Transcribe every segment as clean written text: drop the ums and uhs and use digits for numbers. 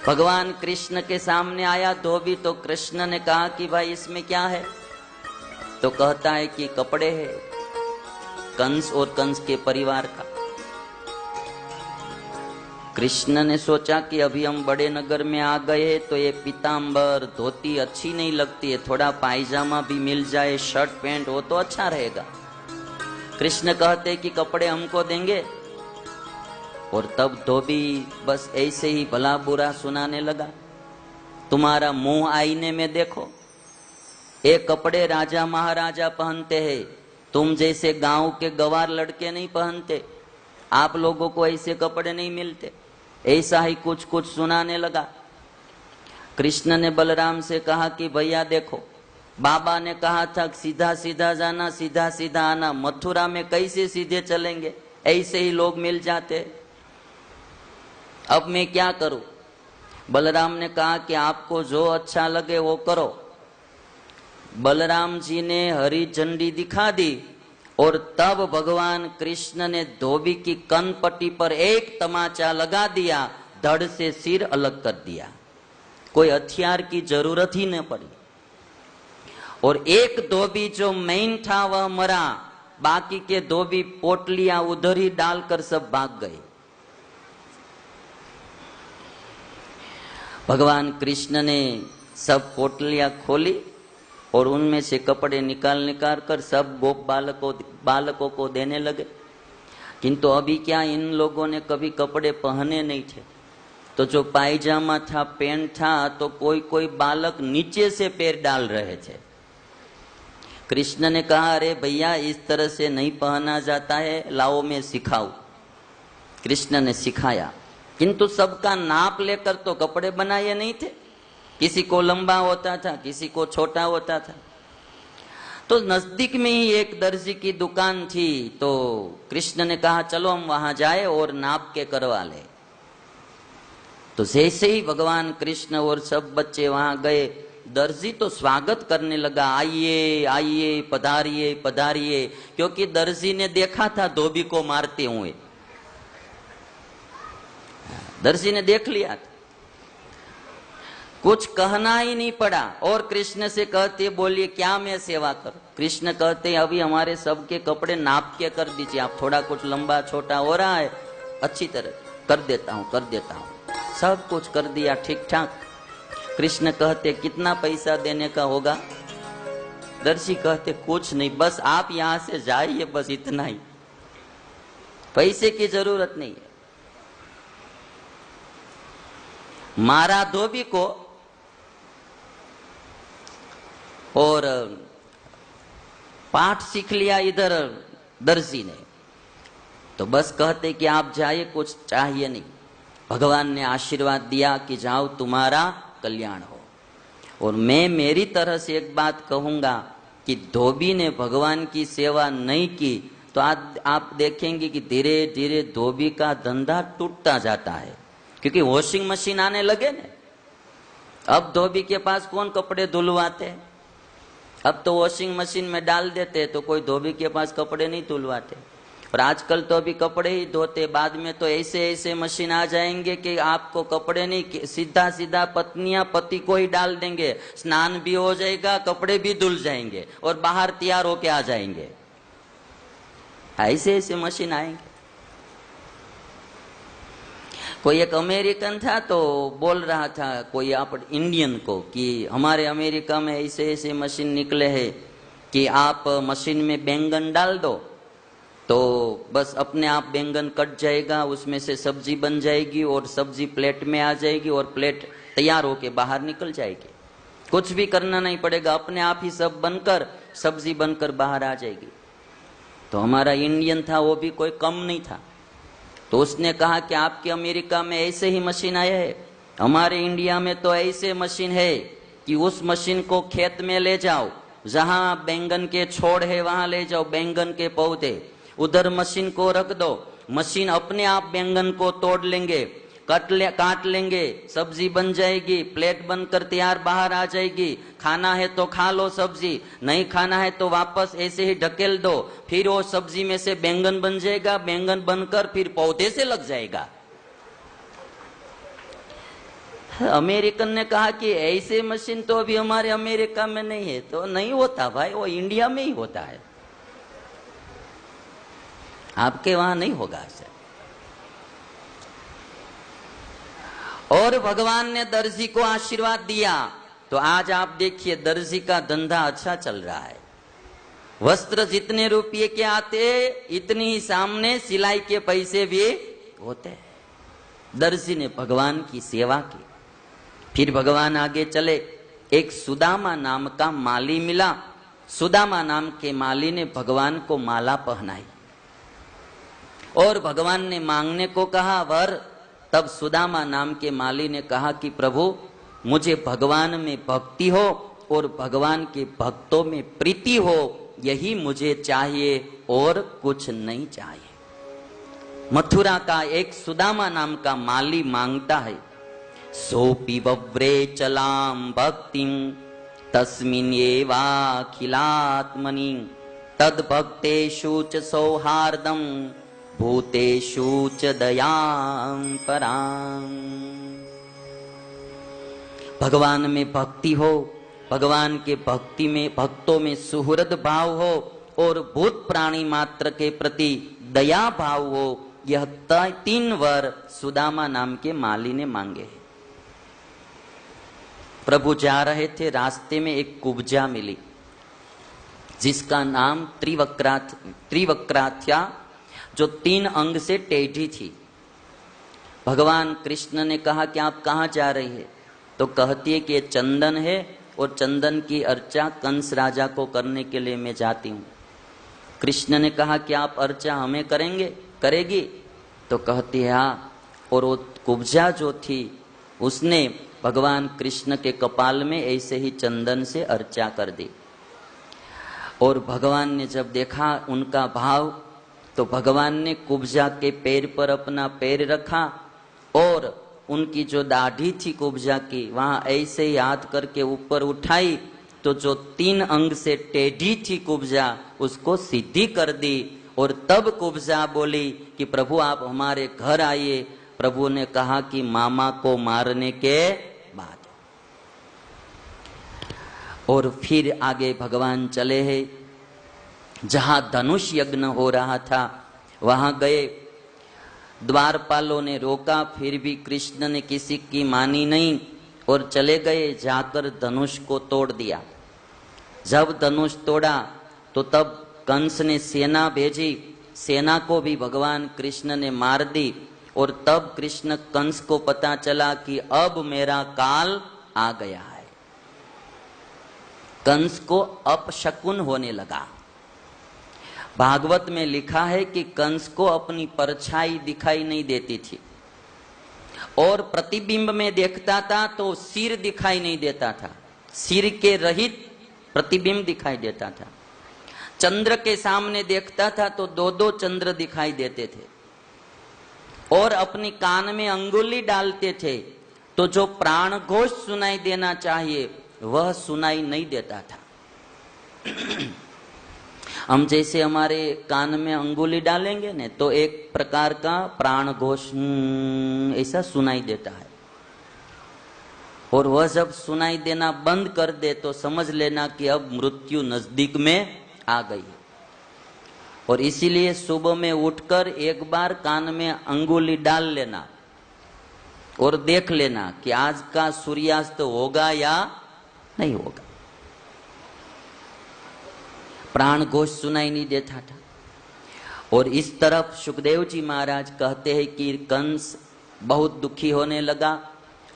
भगवान कृष्ण के सामने आया धोबी, तो कृष्ण ने कहा कि भाई इसमें क्या है? तो कहता है कि कपड़े है, कंस और कंस के परिवार का। कृष्ण ने सोचा कि अभी हम बड़े नगर में आ गए तो ये पीतांबर धोती अच्छी नहीं लगती है, थोड़ा पायजामा भी मिल जाए, शर्ट पैंट हो तो अच्छा रहेगा। कृष्ण कहते कि कपड़े हमको देंगे, और तब धोबी बस ऐसे ही भला बुरा सुनाने लगा। तुम्हारा मुंह आईने में देखो, ये कपड़े राजा महाराजा पहनते हैं, तुम जैसे गांव के गवार लड़के नहीं पहनते, आप लोगों को ऐसे कपड़े नहीं मिलते। ऐसा ही कुछ कुछ सुनाने लगा। कृष्ण ने बलराम से कहा कि भैया देखो, बाबा ने कहा था सीधा सीधा जाना सीधा सीधा आना, मथुरा में कैसे सीधे चलेंगे, ऐसे ही लोग मिल जाते, अब मैं क्या करूं? बलराम ने कहा कि आपको जो अच्छा लगे वो करो। बलराम जी ने हरी झंडी दिखा दी, और तब भगवान कृष्ण ने धोबी की कनपट्टी पर एक तमाचा लगा दिया, धड़ से सिर अलग कर दिया। कोई हथियार की जरूरत ही न पड़ी। और एक धोबी जो मेन था वह मरा, बाकी के धोबी पोटलियां उधर ही डालकर सब भाग गए। भगवान कृष्ण ने सब पोटलियां खोली और उनमें से कपड़े निकाल निकाल कर सब गोप बालकों को देने लगे। किंतु अभी क्या, इन लोगों ने कभी कपड़े पहने नहीं थे, तो जो पायजामा था, पैंट था, तो कोई कोई बालक नीचे से पैर डाल रहे थे। कृष्ण ने कहा, अरे भैया इस तरह से नहीं पहना जाता है, लाओ मैं सिखाऊं। कृष्ण ने सिखाया, किंतु सबका नाप लेकर तो कपड़े बनाए नहीं थे। किसी को लंबा होता था, किसी को छोटा होता था। तो नजदीक में ही एक दर्जी की दुकान थी, तो कृष्ण ने कहा चलो हम वहां जाए और नाप के करवा ले। तो जैसे ही भगवान कृष्ण और सब बच्चे वहां गए, दर्जी तो स्वागत करने लगा, आइए आइए, पधारिए पधारिए, क्योंकि दर्जी ने देखा था धोबी को मारते हुए, दर्जी ने देख लिया था। कुछ कहना ही नहीं पड़ा, और कृष्ण से कहते बोलिए क्या मैं सेवा करूं? कृष्ण कहते अभी हमारे सबके कपड़े नाप के कर दीजिए, आप थोड़ा कुछ लंबा छोटा हो रहा है, अच्छी तरह कर देता हूं कर देता हूं। सब कुछ कर दिया ठीक ठाक। कृष्ण कहते कितना पैसा देने का होगा? दर्शी कहते कुछ नहीं, बस आप यहां से जाइए, बस इतना ही, पैसे की जरूरत नहीं है। मारा धोबी को, और पाठ सीख लिया इधर दर्जी ने। तो बस कहते कि आप जाइए, कुछ चाहिए नहीं। भगवान ने आशीर्वाद दिया कि जाओ तुम्हारा कल्याण हो। और मैं मेरी तरह से एक बात कहूंगा कि धोबी ने भगवान की सेवा नहीं की तो आज आप देखेंगे कि धीरे धीरे धोबी का धंधा टूटता जाता है, क्योंकि वॉशिंग मशीन आने लगे ना। अब धोबी के पास कौन कपड़े धुलवाते हैं? अब तो वॉशिंग मशीन में डाल देते, तो कोई धोबी के पास कपड़े नहीं धुलवाते। और आजकल तो अभी कपड़े ही धोते, बाद में तो ऐसे ऐसे मशीन आ जाएंगे कि आपको कपड़े नहीं, सीधा सीधा पत्नियां पति को ही डाल देंगे, स्नान भी हो जाएगा, कपड़े भी धुल जाएंगे और बाहर तैयार होके आ जाएंगे। ऐसे ऐसे मशीन आएंगे। कोई एक अमेरिकन था तो बोल रहा था कोई आप इंडियन को कि हमारे अमेरिका में ऐसे ऐसे मशीन निकले हैं कि आप मशीन में बैंगन डाल दो तो बस अपने आप बैंगन कट जाएगा, उसमें से सब्जी बन जाएगी और सब्जी प्लेट में आ जाएगी और प्लेट तैयार होके बाहर निकल जाएगी। कुछ भी करना नहीं पड़ेगा, अपने आप ही सब बनकर सब्जी बनकर बाहर आ जाएगी। तो हमारा इंडियन था, वो भी कोई कम नहीं था। तो उसने कहा कि आपके अमेरिका में ऐसे ही मशीन आया है, हमारे इंडिया में तो ऐसे मशीन है कि उस मशीन को खेत में ले जाओ, जहां बैंगन के छोड़ है वहां ले जाओ बैंगन के पौधे, उधर मशीन को रख दो, मशीन अपने आप बैंगन को तोड़ लेंगे, काट लेंगे, सब्जी बन जाएगी, प्लेट बनकर तैयार बाहर आ जाएगी। खाना है तो खा लो सब्जी, नहीं खाना है तो वापस ऐसे ही ढकेल दो, फिर वो सब्जी में से बैंगन बन जाएगा, बैंगन बनकर फिर पौधे से लग जाएगा। अमेरिकन ने कहा कि ऐसे मशीन तो अभी हमारे अमेरिका में नहीं है। तो नहीं होता भाई, वो इंडिया में ही होता है, आपके वहां नहीं होगा ऐसे। और भगवान ने दर्जी को आशीर्वाद दिया, तो आज आप देखिए दर्जी का धंधा अच्छा चल रहा है। वस्त्र जितने रुपये के आते इतनी ही सामने सिलाई के पैसे भी होते हैं। दर्जी ने भगवान की सेवा की। फिर भगवान आगे चले, एक सुदामा नाम का माली मिला। सुदामा नाम के माली ने भगवान को माला पहनाई और भगवान ने मांगने को कहा वर। तब सुदामा नाम के माली ने कहा कि प्रभु मुझे भगवान में भक्ति हो और भगवान के भक्तों में प्रीति हो, यही मुझे चाहिए और कुछ नहीं चाहिए। मथुरा का एक सुदामा नाम का माली मांगता है, सोपि वव्रे चलाम भक्तिं तस्मिन् एवाखिलात्मनि तद भक्तेषु च सौहार्दं भूतेषु च दयां परां। भगवान में भक्ति हो, भगवान के भक्ति में भक्तों में सुहृद भाव हो और भूत प्राणी मात्र के प्रति दया भाव हो, यह 3 वर सुदामा नाम के माली ने मांगे। प्रभु जा रहे थे, रास्ते में एक कुब्जा मिली जिसका नाम त्रिवक्राथ्या, जो 3 अंग से टेढ़ी थी। भगवान कृष्ण ने कहा कि आप कहाँ जा रही है? तो कहती है कि ये चंदन है और चंदन की अर्चा कंस राजा को करने के लिए मैं जाती हूँ। कृष्ण ने कहा कि आप अर्चा हमें करेगी? तो कहती है हाँ। और वो कुब्जा जो थी उसने भगवान कृष्ण के कपाल में ऐसे ही चंदन से अर्चा कर दी। और भगवान ने जब देखा उनका भाव, तो भगवान ने कुब्जा के पैर पर अपना पैर रखा और उनकी जो दाढ़ी थी कुब्जा की, वहां ऐसे ही हाथ करके ऊपर उठाई, तो जो 3 अंग से टेढ़ी थी कुब्जा उसको सीधी कर दी। और तब कुब्जा बोली कि प्रभु आप हमारे घर आइए। प्रभु ने कहा कि मामा को मारने के बाद। और फिर आगे भगवान चले हैं, जहां धनुष यज्ञ हो रहा था वहां गए। द्वारपालों ने रोका, फिर भी कृष्ण ने किसी की मानी नहीं और चले गए, जाकर धनुष को तोड़ दिया। जब धनुष तोड़ा तो तब कंस ने सेना भेजी, सेना को भी भगवान कृष्ण ने मार दी। और तब कृष्ण कंस को पता चला कि अब मेरा काल आ गया है। कंस को अपशकुन होने लगा। भागवत में लिखा है कि कंस को अपनी परछाई दिखाई नहीं देती थी और प्रतिबिंब में देखता था तो सिर दिखाई नहीं देता था, सिर के रहित प्रतिबिंब दिखाई देता था। चंद्र के सामने देखता था तो 2-2 चंद्र दिखाई देते थे। और अपनी कान में अंगुली डालते थे तो जो प्राण घोष सुनाई देना चाहिए वह सुनाई नहीं देता था। हम जैसे हमारे कान में अंगुली डालेंगे ने तो एक प्रकार का प्राण घोष ऐसा सुनाई देता है। और वह जब सुनाई देना बंद कर दे तो समझ लेना कि अब मृत्यु नजदीक में आ गई। और इसीलिए सुबह में उठकर एक बार कान में अंगुली डाल लेना और देख लेना कि आज का सूर्यास्त होगा या नहीं होगा। प्राण घोष सुनाई नहीं देता था। और इस तरफ सुखदेव जी महाराज कहते हैं कि कंस बहुत दुखी होने लगा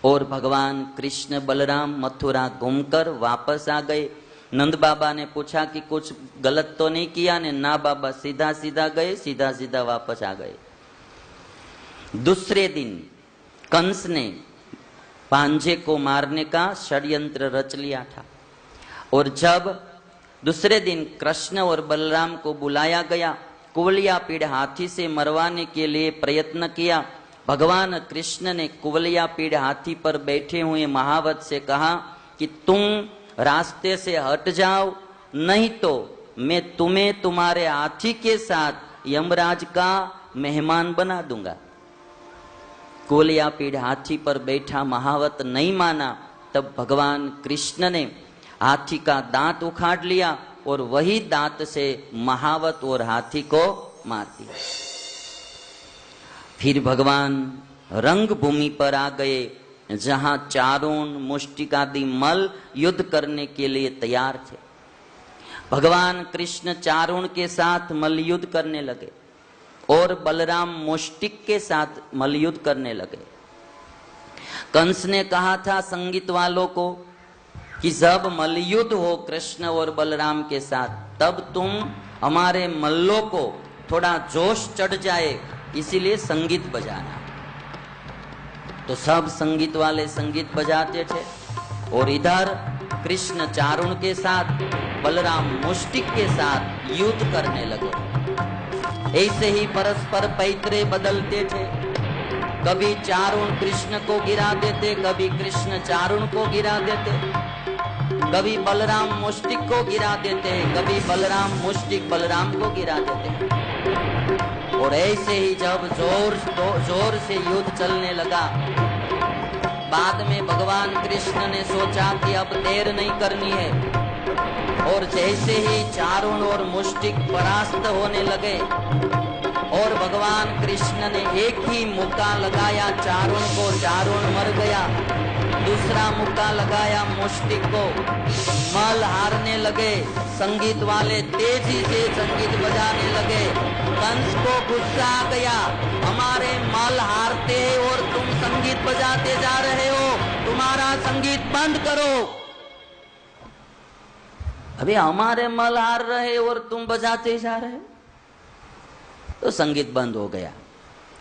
और भगवान कृष्ण बलराम मथुरा घूमकर वापस आ गए। नंद बाबा ने पूछा कि कुछ गलत तो नहीं किया ने? ना बाबा, सीधा सीधा गए, सीधा सीधा वापस आ गए। दूसरे दिन कंस ने भांजे को मारने का षड्यंत्र रच लिया था। और जब दूसरे दिन कृष्ण और बलराम को बुलाया गया, कुवलिया पीड़ हाथी से मरवाने के लिए प्रयत्न किया। भगवान कृष्ण ने कुवलिया पीड़ हाथी पर बैठे हुए महावत से कहा कि तुम रास्ते से हट जाओ, नहीं तो मैं तुम्हें तुम्हारे हाथी के साथ यमराज का मेहमान बना दूंगा। कोलियापीड़ हाथी पर बैठा महावत नहीं माना, तब भगवान कृष्ण ने हाथी का दांत उखाड़ लिया और वही दांत से महावत और हाथी को मार दिया। फिर भगवान रंगभूमि पर आ गए, जहां चारों मुष्टिक आदि मल युद्ध करने के लिए तैयार थे। भगवान कृष्ण चारों के साथ मल्लयुद्ध करने लगे और बलराम मुष्टिक के साथ मल्लयुद्ध करने लगे। कंस ने कहा था संगीत वालों को कि जब मल्लयुद्ध हो कृष्ण और बलराम के साथ, तब तुम हमारे मल्लों को थोड़ा जोश चढ़ जाए, इसीलिए संगीत बजाना। तो सब संगीत वाले संगीत बजाते थे और इधर कृष्ण चारुण के साथ, बलराम मुष्टिक के साथ युद्ध करने लगे। ऐसे ही परस्पर पैतरे बदलते थे, कभी चारुण कृष्ण को गिरा देते, कभी कृष्ण चारुण को गिरा देते, कभी बलराम मुष्टिक को गिरा देते, कभी बलराम मुष्टिक बलराम को गिरा देते। और ऐसे ही जब जोर से युद्ध चलने लगा, बाद में भगवान कृष्ण ने सोचा कि अब देर नहीं करनी है, और जैसे ही चारुण और मुष्टिक परास्त होने लगे और भगवान कृष्ण ने एक ही मुक्का लगाया चारुण को, चारुण मर गया। दूसरा मुक्का लगाया मुष्टिक को, मल हारने लगे। संगीत वाले तेजी से संगीत बजाने लगे। कंस को गुस्सा आ गया, हमारे मल हारते हैं और तुम संगीत बजाते जा रहे हो, तुम्हारा संगीत बंद करो। अभी हमारे मल हार रहे और तुम बजाते जा रहे हो, तो संगीत बंद हो गया।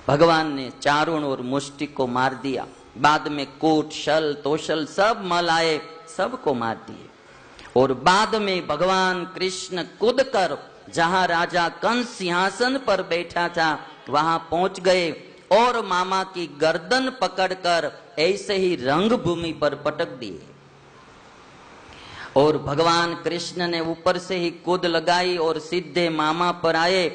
भगवान ने चारुण और मुष्टिक को मार दिया। बाद में कूट शल तोशल सब मल आए, सबको मार दिए। और बाद में भगवान कृष्ण कूद कर जहां राजा कंस सिंहासन पर बैठा था वहां पहुंच गए और मामा की गर्दन पकड़कर ऐसे ही रंगभूमि पर पटक दिए। और भगवान कृष्ण ने ऊपर से ही कूद लगाई और सीधे मामा पर आए।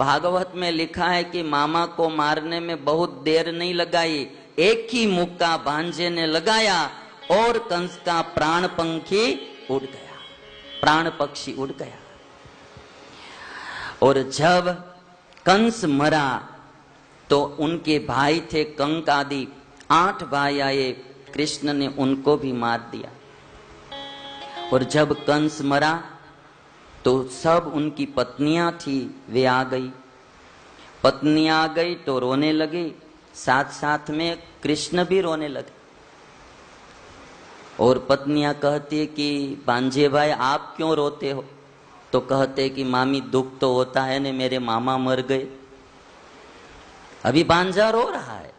भागवत में लिखा है कि मामा को मारने में बहुत देर नहीं लगाई, एक ही मुक्का भांजे ने लगाया और कंस का प्राण पंखी उड़ गया, प्राण पक्षी उड़ गया। और जब कंस मरा तो उनके भाई थे कंक आदि, 8 भाई आए, कृष्ण ने उनको भी मार दिया। और जब कंस मरा तो सब उनकी पत्नियां थी वे आ गई। पत्नियां आ गई तो रोने लगी, साथ साथ में कृष्ण भी रोने लगे। और पत्नियां कहती है कि भांजे भाई आप क्यों रोते हो? तो कहते कि मामी दुख तो होता है ने, मेरे मामा मर गए। अभी भांजा रो रहा है,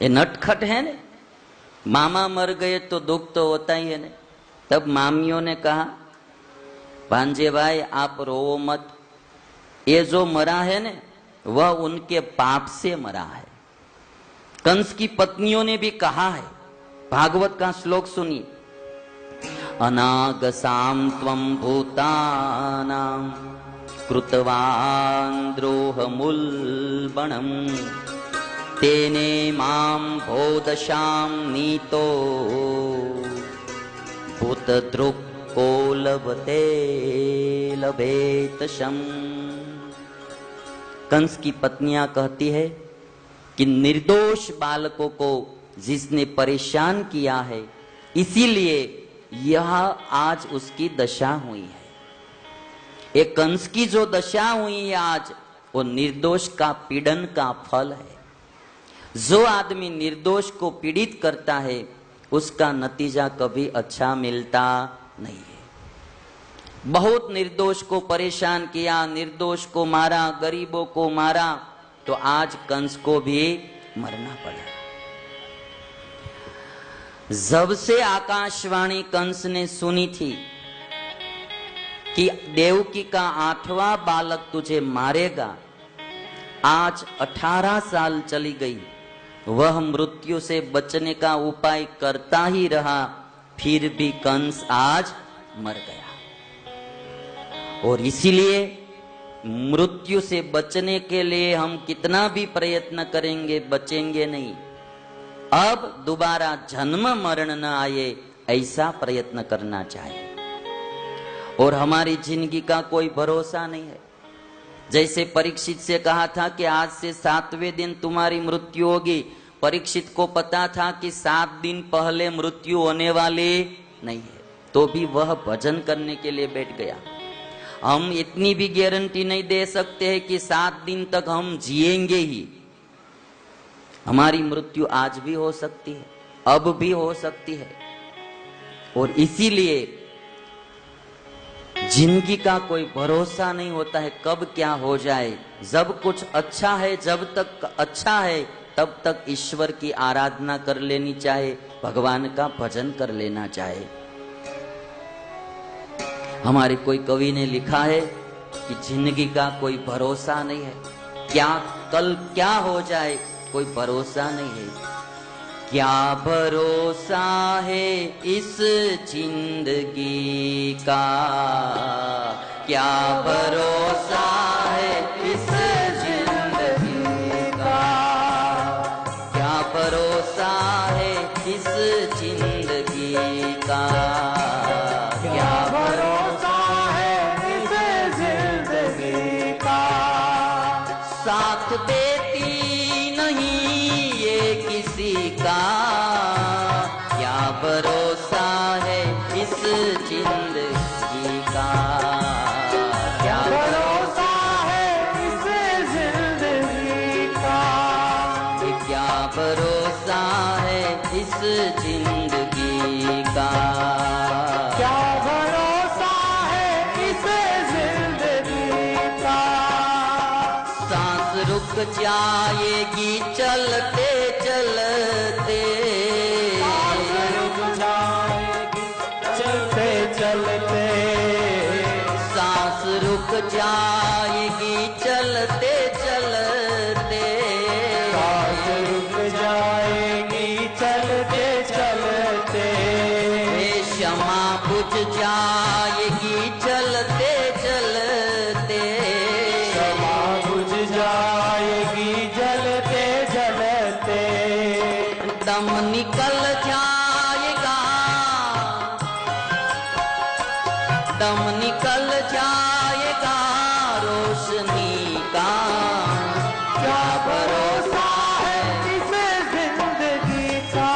ये नटखट है ने, मामा मर गए तो दुख तो होता ही है ने। तब मामियों ने कहा भांजे भाई आप रोवो मत, ये जो मरा है ने वह उनके पाप से मरा है। कंस की पत्नियों ने भी कहा है, भागवत का श्लोक सुनिए, अनागसाम त्वं भूतानां कृतवान् द्रोहमुल्बणम् तेने मां भोदशां नीतो भूतदृक् को लभते लभेत शम। कंस की पत्नियां कहती है कि निर्दोष बालकों को जिसने परेशान किया है, इसीलिए यह आज उसकी दशा हुई है। एक कंस की जो दशा हुई है आज, वो निर्दोष का पीड़न का फल है। जो आदमी निर्दोष को पीड़ित करता है उसका नतीजा कभी अच्छा मिलता नहीं है। बहुत निर्दोष को परेशान किया, निर्दोष को मारा, गरीबों को मारा, तो आज कंस को भी मरना पड़ा। जब से आकाशवाणी कंस ने सुनी थी कि देवकी का 8वां बालक तुझे मारेगा, आज 18 साल चली गई, वह मृत्यु से बचने का उपाय करता ही रहा, फिर भी कंस आज मर गया। और इसीलिए मृत्यु से बचने के लिए हम कितना भी प्रयत्न करेंगे बचेंगे नहीं। अब दोबारा जन्म मरण न आए ऐसा प्रयत्न करना चाहिए। और हमारी जिंदगी का कोई भरोसा नहीं है। जैसे परीक्षित से कहा था कि आज से 7वें दिन तुम्हारी मृत्यु होगी। परीक्षित को पता था कि 7 दिन पहले मृत्यु होने वाली नहीं है, तो भी वह भजन करने के लिए बैठ गया। हम इतनी भी गारंटी नहीं दे सकते हैं कि 7 दिन तक हम जिएंगे ही। हमारी मृत्यु आज भी हो सकती है, अब भी हो सकती है। और इसीलिए जिंदगी का कोई भरोसा नहीं होता है कब क्या हो जाए। जब कुछ अच्छा है, जब तक अच्छा है तब तक ईश्वर की आराधना कर लेनी चाहिए, भगवान का भजन कर लेना चाहिए। हमारे कोई कवि ने लिखा है कि जिंदगी का कोई भरोसा नहीं है, क्या कल क्या हो जाए कोई भरोसा नहीं है। क्या भरोसा है इस जिंदगी का, क्या भरोसा है इस जिंदगी का, क्या भरोसा है इस जिंदगी का, क्या भरोसा है इस जिंदगी का। साथ देती नहीं ये किसी का, क्या भरोसा है इस जिंदगी का, क्या भरोसा है इस जिंदगी का, क्या भरोसा है इस जिंदगी का, क्या भरोसा है इस जिंदगी का। सांस रुक जाएगी चलते चलते, सांस रुक जाएगी चलते चलते, सांस रुक जाएगी चलते चलते, सांस रुक जाएगी चलते चलते, क्षमा बुझ जाएगी चलते चलते, क्षमा बुझ जाएगी जलते जलते, दम निकल जाएगा, दम निकल जाएगा रोशनी का, क्या भरोसा है इस जिंदगी का,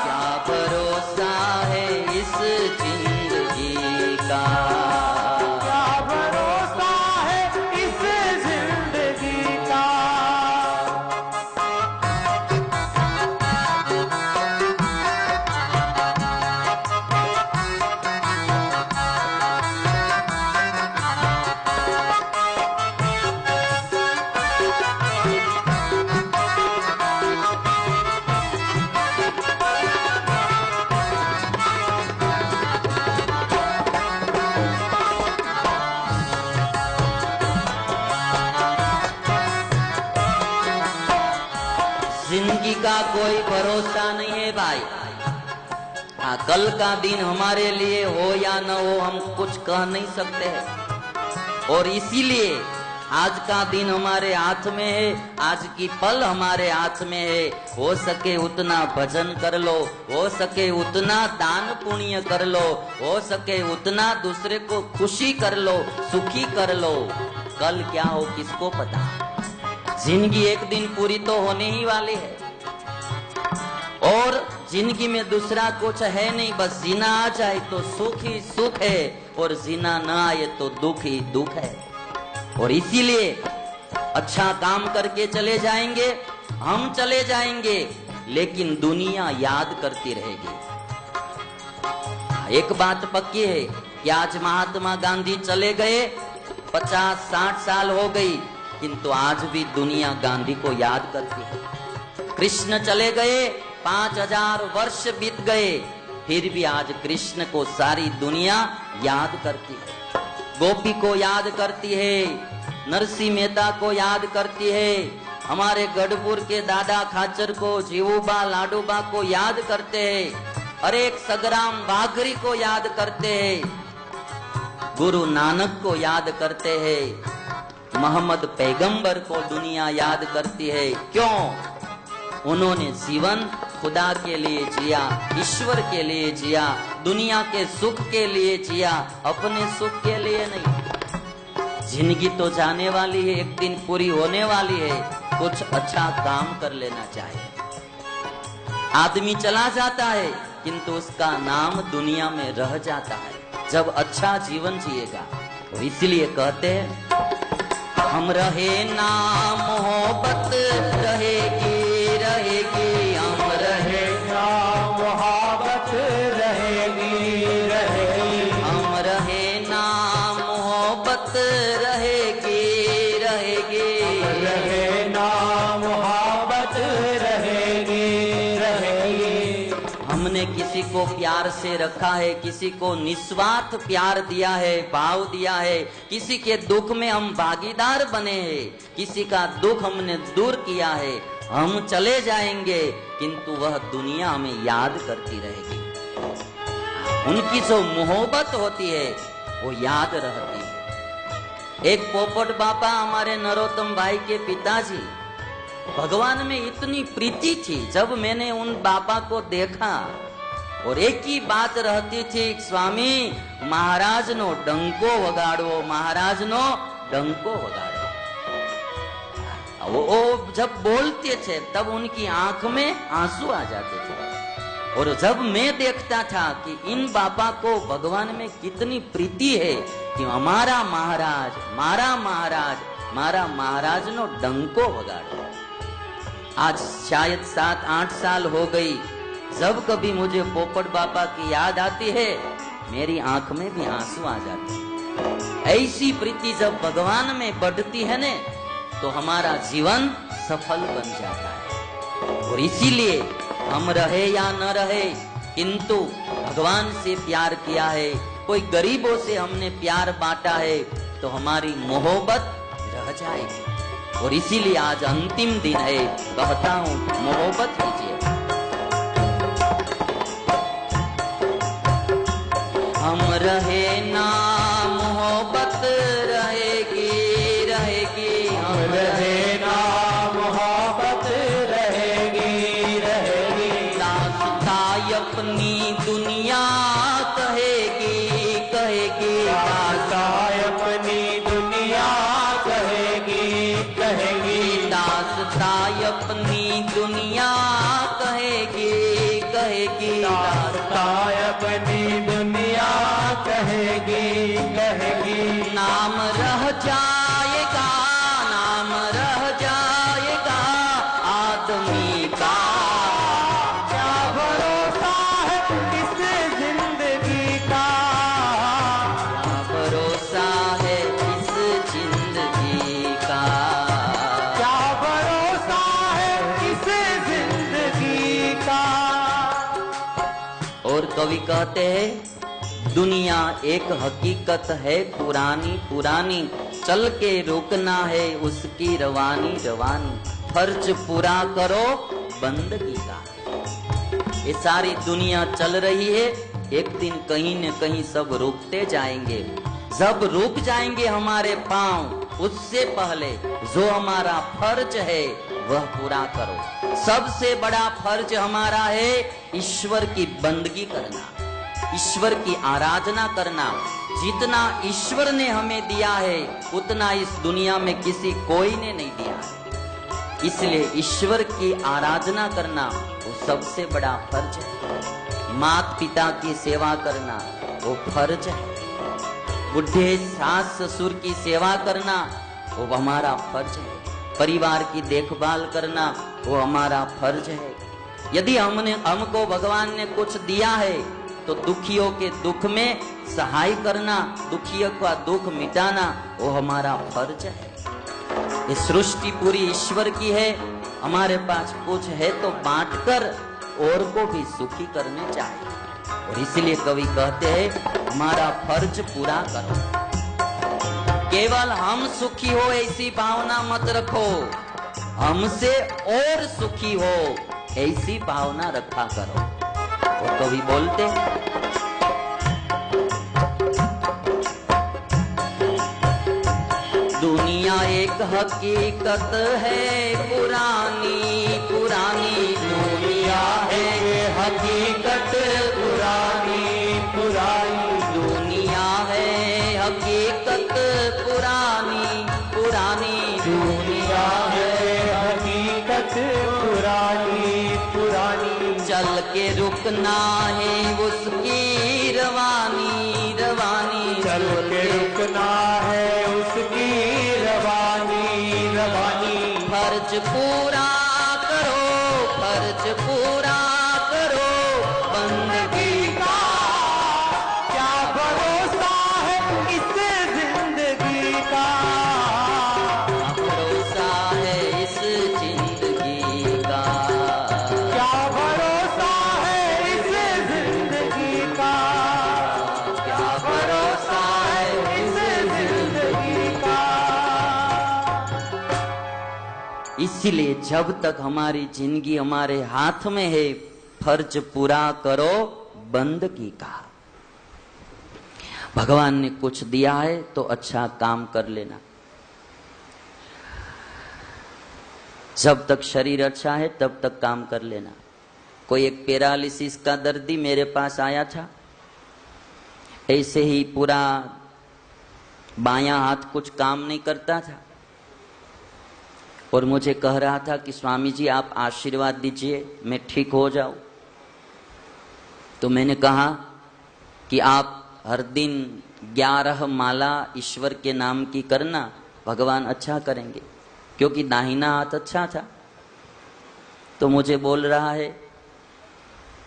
क्या भरोसा है इस जिंदगी का, क्या भरोसा है इस जिंदगी का। जिंदगी का कोई भरोसा नहीं है भाई। कल का दिन हमारे लिए हो या न हो हम कुछ कह नहीं सकते हैं। और इसीलिए आज का दिन हमारे हाथ में है, आज की पल हमारे हाथ में है। हो सके उतना भजन कर लो, हो सके उतना दान पुण्य कर लो, हो सके उतना दूसरे को खुशी कर लो, सुखी कर लो। कल क्या हो किसको पता। जिंदगी एक दिन पूरी तो होने ही वाली है और जिंदगी में दूसरा कुछ है नहीं। बस जीना आ जाए तो सुख ही सुख है और जीना ना आए तो दुख ही दुख है। और इसीलिए अच्छा काम करके चले जाएंगे, हम चले जाएंगे, लेकिन दुनिया याद करती रहेगी। एक बात पक्की है कि आज महात्मा गांधी चले गए, 50-60 साल हो गई, किंतु आज भी दुनिया गांधी को याद करती है। कृष्ण चले गए, 5000 वर्ष बीत गए, फिर भी आज कृष्ण को सारी दुनिया याद करती है। गोपी को याद करती है, नरसिंह मेहता को याद करती है, हमारे गढ़पुर के दादा खाचर को, जीवूबा लाडूबा को याद करते हैं, अरे एक सगराम बाघरी को याद करते हैं। गुरु नानक को याद करते हैं, मोहम्मद पैगंबर को दुनिया याद करती है। क्यों? उन्होंने जीवन खुदा के लिए जिया, ईश्वर के लिए जिया, दुनिया के सुख के लिए जिया, अपने सुख के लिए नहीं। जिंदगी तो जाने वाली है, एक दिन पूरी होने वाली है, कुछ अच्छा काम कर लेना चाहिए। आदमी चला जाता है किंतु उसका नाम दुनिया में रह जाता है जब अच्छा जीवन जिएगा। तो इसलिए कहते हैं हम रहे ना मोहब्बत रहेगी रहेगी, हम रहे ना मोहब्बत रहेगी रहेगी, हम रहे ना मोहब्बत रहेगी रहेगी, रहे ना मोहब्बत रहेगी रहेगी। हमने किसी को प्यार से रखा है, किसी को निस्वार्थ प्यार दिया है, भाव दिया है, किसी के दुख में हम भागीदार बने हैं, किसी का दुख हमने दूर किया है। हम चले जाएंगे किंतु वह दुनिया हमें याद करती रहेगी। उनकी जो मोहब्बत होती है वो याद रहती है। एक पोपट बापा हमारे नरोत्तम भाई के पिताजी, भगवान में इतनी प्रीति थी। जब मैंने उन बापा को देखा और एक ही बात रहती थी, स्वामी महाराज नो डंको वगाड़ो, महाराज नो डंको वगाड़ो। वो जब बोलते थे तब उनकी आंख में आंसू आ जाते थे। और जब मैं देखता था कि इन बापा को भगवान में कितनी प्रीति है कि हमारा महाराज, मारा महाराज, मारा महाराज नो डंको वगाड़ो। आज शायद 7-8 साल हो गई, जब कभी मुझे पोपट बापा की याद आती है मेरी आंख में भी आंसू आ जाते हैं। ऐसी प्रीति जब भगवान में बढ़ती है ने तो हमारा जीवन सफल बन जाता है। और इसीलिए हम रहे या न रहे किंतु भगवान से प्यार किया है, कोई गरीबों से हमने प्यार बांटा है तो हमारी मोहब्बत रह जाएगी। और इसीलिए आज अंतिम दिन है, कहता हूं मोहब्बत कीजिए। हम रहे ना मोहब्बत रहेगी रहेगी, हम रहे ना मोहब्बत रहेगी रहेगी, दास्तां अपनी दुनिया कहेगी कहेगी, दास्तां अपनी दुनिया कहेगी कहेगी, दास्तां अपनी दुनिया कहेगी कहेगी, दास्तां अपनी दुनिया कहेगी कहेगी। नाम रह जाएगा, नाम रह जाएगा आदमी का। क्या भरोसा है इस जिंदगी का, क्या भरोसा है इस जिंदगी का, क्या भरोसा है इस जिंदगी का। और कवि कहते हैं दुनिया एक हकीकत है पुरानी पुरानी, चल के रुकना है उसकी रवानी रवानी, फर्ज पूरा करो बंदगी का। ये सारी दुनिया चल रही है, एक दिन कहीं न कहीं सब रुकते जाएंगे। जब रुक जाएंगे हमारे पांव उससे पहले जो हमारा फर्ज है वह पूरा करो। सबसे बड़ा फर्ज हमारा है ईश्वर की बंदगी करना, ईश्वर की आराधना करना। जितना ईश्वर ने हमें दिया है उतना इस दुनिया में किसी कोई ने नहीं दिया है। इसलिए ईश्वर की आराधना करना वो सबसे बड़ा फर्ज है। माता पिता की सेवा करना वो फर्ज है। बुढ़े सास ससुर की सेवा करना वो हमारा फर्ज है। परिवार की देखभाल करना वो हमारा फर्ज है। यदि हमको भगवान ने कुछ दिया है तो दुखियों के दुख में सहाय करना, दुखियों का दुख मिटाना वो हमारा फर्ज है। ये सृष्टि पूरी ईश्वर की है, हमारे पास कुछ है तो बांटकर और को भी सुखी करने चाहिए। और इसलिए कवि कहते हैं हमारा फर्ज पूरा करो। केवल हम सुखी हो ऐसी भावना मत रखो, हमसे और सुखी हो ऐसी भावना रखा करो। और कवि बोलते एक हकीकत है पुरानी पुरानी दुनिया है। हकीकत पुरानी पुरानी दुनिया है हकीकत पुरानी पुरानी दुनिया है। हकीकत पुरानी पुरानी चल के रुकना है उसकी रवानी रवानी चल के रुकना है उसकी रवानी रवानी। फर्ज पूरा करो फर्ज पूरा करो बंदगी का क्या भरोसा है इस जिंदगी का। भरोसा है इस जिंदगी का। क्या भरोसा है इस जिंदगी का। क्या भरोसा है इस जिंदगी का। इसीलिए जब तक हमारी जिंदगी हमारे हाथ में है फर्ज पूरा करो बंदगी का। भगवान ने कुछ दिया है तो अच्छा काम कर लेना। जब तक शरीर अच्छा है तब तक काम कर लेना। कोई एक पैरालिसिस का दर्दी मेरे पास आया था, ऐसे ही पूरा बायां हाथ कुछ काम नहीं करता था और मुझे कह रहा था कि स्वामी जी आप आशीर्वाद दीजिए मैं ठीक हो जाऊं। तो मैंने कहा कि आप हर दिन 11 माला ईश्वर के नाम की करना, भगवान अच्छा करेंगे, क्योंकि दाहिना हाथ अच्छा था। तो मुझे बोल रहा है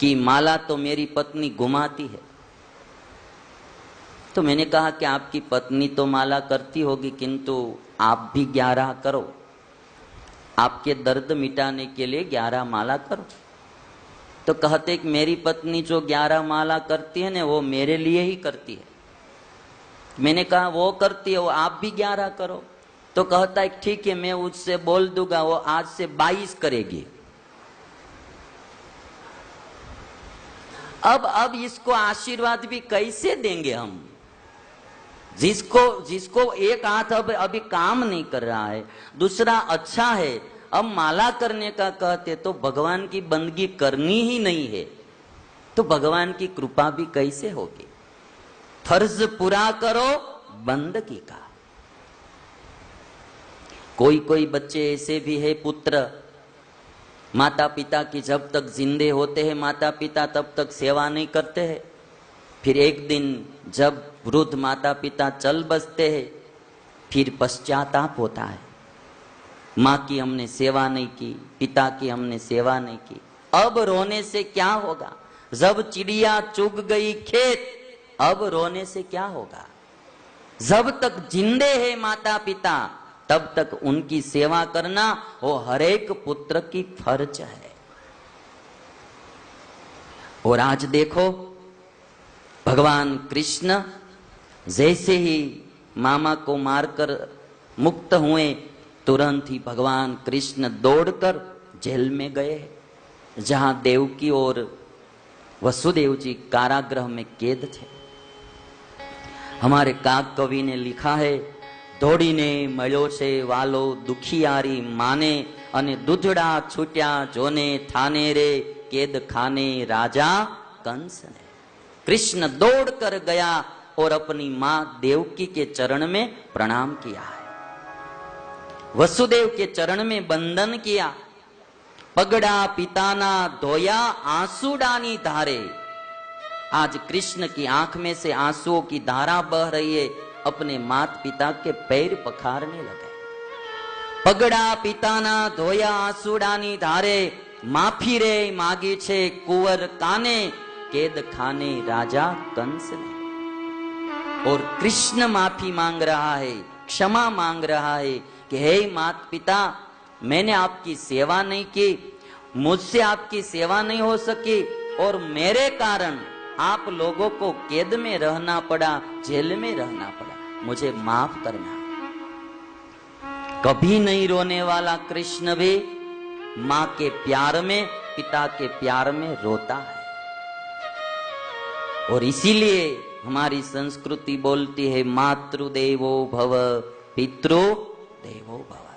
कि माला तो मेरी पत्नी घुमाती है। तो मैंने कहा कि आपकी पत्नी तो माला करती होगी किंतु आप भी 11 करो, आपके दर्द मिटाने के लिए 11 माला करो। तो कहते कि मेरी पत्नी जो 11 माला करती है ना वो मेरे लिए ही करती है। मैंने कहा वो करती है, वो आप भी 11 करो। तो कहता है ठीक है मैं उससे बोल दूंगा, वो आज से 22 करेगी। अब इसको आशीर्वाद भी कैसे देंगे हम, जिसको एक हाथ अब अभी काम नहीं कर रहा है, दूसरा अच्छा है, अब माला करने का कहते तो भगवान की बंदगी करनी ही नहीं है, तो भगवान की कृपा भी कैसे होगी। फर्ज पूरा करो बंदगी का। कोई कोई बच्चे ऐसे भी है, पुत्र माता पिता की जब तक जिंदे होते हैं माता पिता तब तक सेवा नहीं करते हैं। फिर एक दिन जब वृद्ध माता पिता चल बसते हैं फिर पश्चाताप होता है, माँ की हमने सेवा नहीं की, पिता की हमने सेवा नहीं की। अब रोने से क्या होगा, जब चिड़िया चुग गई खेत, अब रोने से क्या होगा। जब तक जिंदे है माता पिता तब तक उनकी सेवा करना वो हरेक पुत्र की फर्ज है। और आज देखो भगवान कृष्ण जैसे ही मामा को मारकर मुक्त हुए तुरंत ही भगवान कृष्ण दौड़कर जेल में गए, जहां देवकी और वसुदेव जी कारागृह में कैद थे। हमारे काक कवि ने लिखा है, दौड़ीने મળ્યો છે વાલો દુખિયારી માને અને દૂધડા છૂટ્યા જોને થાને રે કેદ ખાને राजा कंस ने। कृष्ण दौड़ कर गया और अपनी मां देवकी के चरण में प्रणाम किया है, वसुदेव के चरण में बंधन किया। पगड़ा पिताना धोया आंसुडानी धारे। आज कृष्ण की आंख में से आंसुओं की धारा बह रही है, अपने माता पिता के पैर पखारने लगे। पगड़ा पिताना धोया आंसुडानी धारे, माफी रे मागी छे कुंवर काने, कैद खाने राजा कंस ने। और कृष्ण माफी मांग रहा है, क्षमा मांग रहा है कि हे माता पिता मैंने आपकी सेवा नहीं की, मुझसे आपकी सेवा नहीं हो सकी और मेरे कारण आप लोगों को कैद में रहना पड़ा, जेल में रहना पड़ा, मुझे माफ करना। कभी नहीं रोने वाला कृष्ण भी मां के प्यार में, पिता के प्यार में रोता है। और इसीलिए हमारी संस्कृति बोलती है मातृदेवो भव पितृ देवो भव।